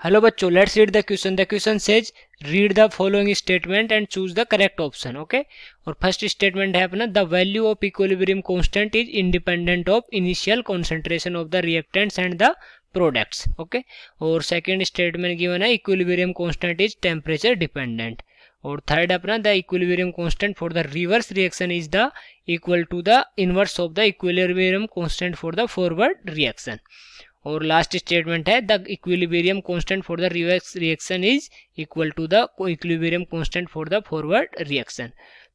Hello बच्चों, let's read the question. The question says read the following statement and choose the correct option. Okay, और first statement है अपना, the value of equilibrium constant is independent of initial concentration of the reactants and the products. Okay, और second statement given है equilibrium constant is temperature dependent. और third अपना, the equilibrium constant for the reverse reaction is the equal to the inverse of the equilibrium constant for the forward reaction. और last statement है, the equilibrium constant for the reverse reaction is equal to the equilibrium constant for the forward reaction.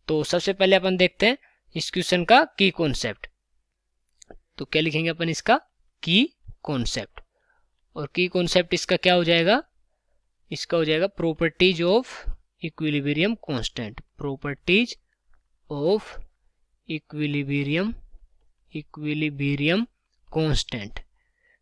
तो सबसे पहले अपन देखते हैं इस question का की कॉन्सेप्ट। तो क्या लिखेंगे अपन इसका की कॉन्सेप्ट, और की कॉन्सेप्ट इसका क्या हो जाएगा, इसका हो जाएगा properties of equilibrium constant. Properties of equilibrium constant,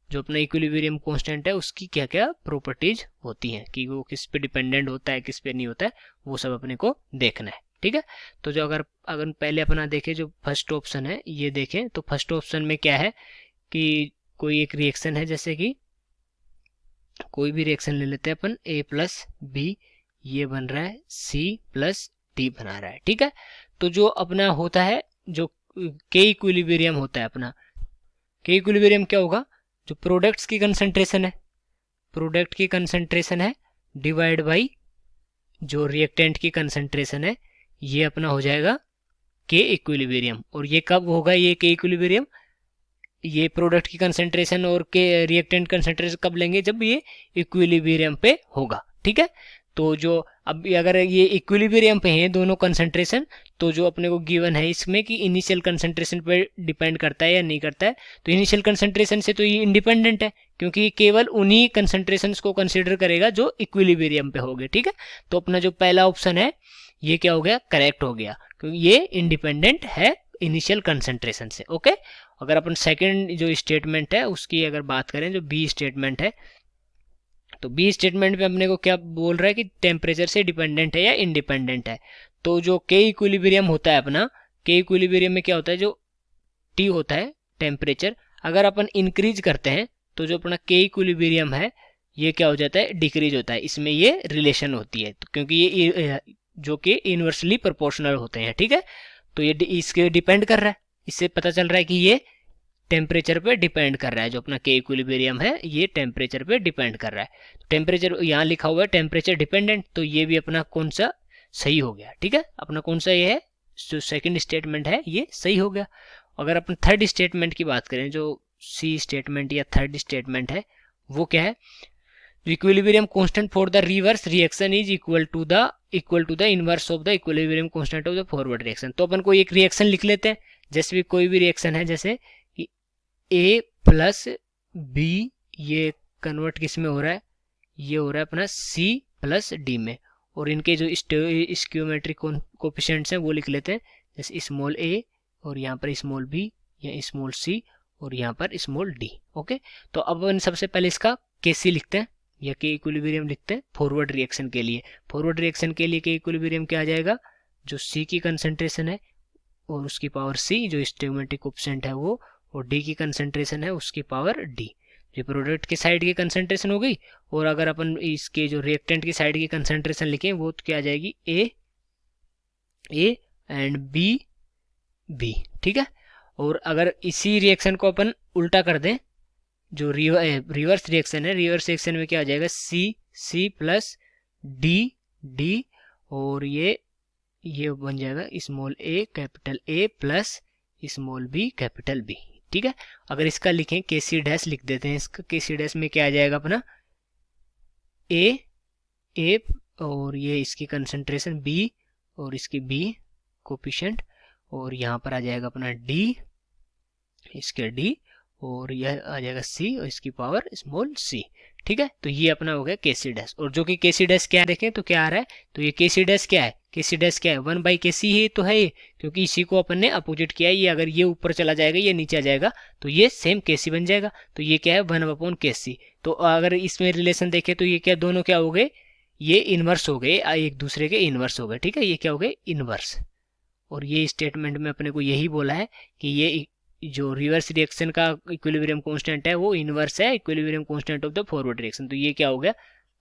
जो अपना इक्विलिब्रियम कांस्टेंट है उसकी क्या क्या प्रॉपर्टीज होती हैं, कि वो किस पे डिपेंडेंट होता है किस पे नहीं होता है, वो सब अपने को देखना है। ठीक है, तो जो अगर पहले अपना देखें, जो फर्स्ट ऑप्शन है ये देखें, तो फर्स्ट ऑप्शन में क्या है कि कोई एक रिएक्शन है, जैसे कि कोई भी रिएक्शन ले लेते हैं अपन, A प्लस बी, ये बन रहा है C प्लस डी बना रहा है। ठीक है, तो जो अपना होता है, जो के इक्विलिब्रियम होता है अपना, के इक्विलिब्रियम क्या होगा, जो प्रोडक्ट्स की कंसंट्रेशन है, प्रोडक्ट की कंसंट्रेशन है डिवाइड बाई जो रिएक्टेंट की कंसंट्रेशन है, ये अपना हो जाएगा के इक्विलिब्रियम। और ये कब होगा, ये के इक्विलिब्रियम, ये प्रोडक्ट की कंसंट्रेशन और के रिएक्टेंट कंसंट्रेशन कब लेंगे, जब ये इक्विलिब्रियम पे होगा। ठीक है, तो जो अब अगर ये इक्विलिब्रियम पे हैं दोनों कंसंट्रेशन, तो जो अपने को गिवन है इसमें कि इनिशियल कंसंट्रेशन पे डिपेंड करता है या नहीं करता है, तो इनिशियल कंसंट्रेशन से तो ये इंडिपेंडेंट है, क्योंकि केवल उन्हीं कंसंट्रेशंस को कंसीडर करेगा जो इक्विलिब्रियम पे होंगे। ठीक है, तो अपना जो पहला ऑप्शन है ये क्या हो गया, करेक्ट हो गया, क्योंकि ये इंडिपेंडेंट है इनिशियल कंसंट्रेशन से। ओके, अगर अपन सेकेंड जो स्टेटमेंट है उसकी अगर बात करें, जो बी स्टेटमेंट है, तो बी स्टेटमेंट में अपने को क्या बोल रहा है कि टेम्परेचर से डिपेंडेंट है या इंडिपेंडेंट है। तो जो के इक्विलिब्रियम होता है अपना, के इक्विलिब्रियम में क्या होता है, जो टी होता है टेम्परेचर, अगर अपन इंक्रीज करते हैं तो जो अपना के इक्विलिब्रियम है ये क्या हो जाता है, डिक्रीज होता है। इसमें ये रिलेशन होती है, तो क्योंकि ये जो कि इनवर्सली प्रोपोर्शनल होते हैं। ठीक है, तो ये इसके डिपेंड कर रहा है, इससे पता चल रहा है कि ये टेम्परेचर पे डिपेंड कर रहा है, जो अपना के इक्विलिब्रियम है ये टेम्परेचर पे डिपेंड कर रहा है। तो टेम्परेचर यहाँ लिखा हुआ है टेम्परेचर डिपेंडेंट, तो ये भी अपना कौन सा सही हो गया। ठीक है, अपना कौन सा ये है, जो सेकंड स्टेटमेंट है ये सही हो गया। अगर अपन थर्ड स्टेटमेंट की बात करें, जो सी स्टेटमेंट या थर्ड स्टेटमेंट है, वो क्या है, equilibrium constant for the reverse reaction is equal to the inverse of the equilibrium constant of the forward reaction. तो अपन कोई एक रिएक्शन लिख लेते हैं, जैसे भी कोई भी रिएक्शन है, जैसे A प्लस बी, ये कन्वर्ट किस में हो रहा है, ये हो रहा है अपना C प्लस डी में, और इनके जो स्क्यूमेट्रिक कोफिशिएंट्स हैं वो लिख लेते हैं, जैसे स्मॉल a और यहाँ पर स्मॉल b या स्मॉल c और यहाँ पर स्मॉल d। ओके, तो अब अपन सबसे पहले इसका Kc लिखते हैं या के इक्विलिब्रियम लिखते हैं फॉरवर्ड रिएक्शन के लिए। फॉरवर्ड रिएक्शन के लिए के इक्विलिब्रियम क्या आ जाएगा, जो C की कंसंट्रेशन है और उसकी पावर C, जो स्टोइकोमेट्रिक कोफिशिएंट है वो, और D की कंसंट्रेशन है उसकी पावर D। ये प्रोडक्ट की साइड की कंसंट्रेशन हो गई, और अगर अपन इसके जो रिएक्टेंट की साइड की कंसंट्रेशन लिखें वो तो क्या आ जाएगी, A एंड B। ठीक है, और अगर इसी रिएक्शन को अपन उल्टा कर दें, जो रिवर्स रिएक्शन है, रिवर्स रिएक्शन में क्या आ जाएगा, C प्लस D, और ये बन जाएगा small a capital A plus small b capital B। ठीक है, अगर इसका लिखें Kc डैश लिख देते हैं, इसका Kc डैश में क्या आ जाएगा अपना A और ये इसकी कंसंट्रेशन B और इसकी B कोफिशिएंट, और यहाँ पर आ जाएगा अपना D, इसके D, और यह आ जाएगा C और इसकी पावर स्मॉल c। ठीक है, तो ये अपना हो गया Kc डैश, और जो कि Kc डैश क्या देखें तो क्या आ रहा है, तो ये Kc डैश क्या है, Kc डैश क्या है, 1/Kc ही तो है ये, क्योंकि इसी को अपन ने अपोजिट किया है। ये अगर ये ऊपर चला जाएगा ये नीचे आ जाएगा तो ये सेम Kc बन जाएगा, तो ये क्या है 1/Kc। तो अगर इसमें रिलेशन देखें तो ये क्या, दोनों क्या हो गए, ये इनवर्स हो गए, एक दूसरे के इनवर्स हो गए। ठीक है, ये क्या हो गए, इनवर्स। और ये स्टेटमेंट में अपने को यही बोला है कि ये जो रिवर्स रिएक्शन का इक्विलिब्रियम कांस्टेंट है वो इनवर्स है equilibrium constant of the forward direction. तो ये क्या हो गया,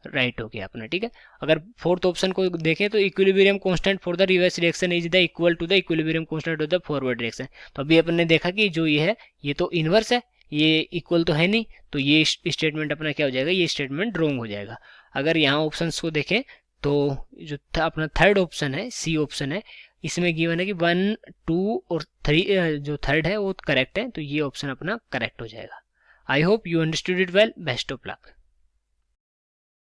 राइट हो गया अपना, ठीक है। अगर फोर्थ ऑप्शन को देखें तो equilibrium constant for the reverse reaction is the equal to the equilibrium constant of the forward direction. तो अभी अपन ने देखा कि जो ये है ये तो इनवर्स है, ये इक्वल तो है नहीं, तो ये स्टेटमेंट अपना क्या हो जाएगा, ये स्टेटमेंट रॉन्ग हो जाएगा। अगर यहाँ ऑप्शंस को देखें तो जो अपना थर्ड ऑप्शन है, सी ऑप्शन है, इसमें गिवन है कि 1, 2 और 3 जो थर्ड है वो करेक्ट है, तो ये ऑप्शन अपना करेक्ट हो जाएगा। I hope you understood it well. Best of luck.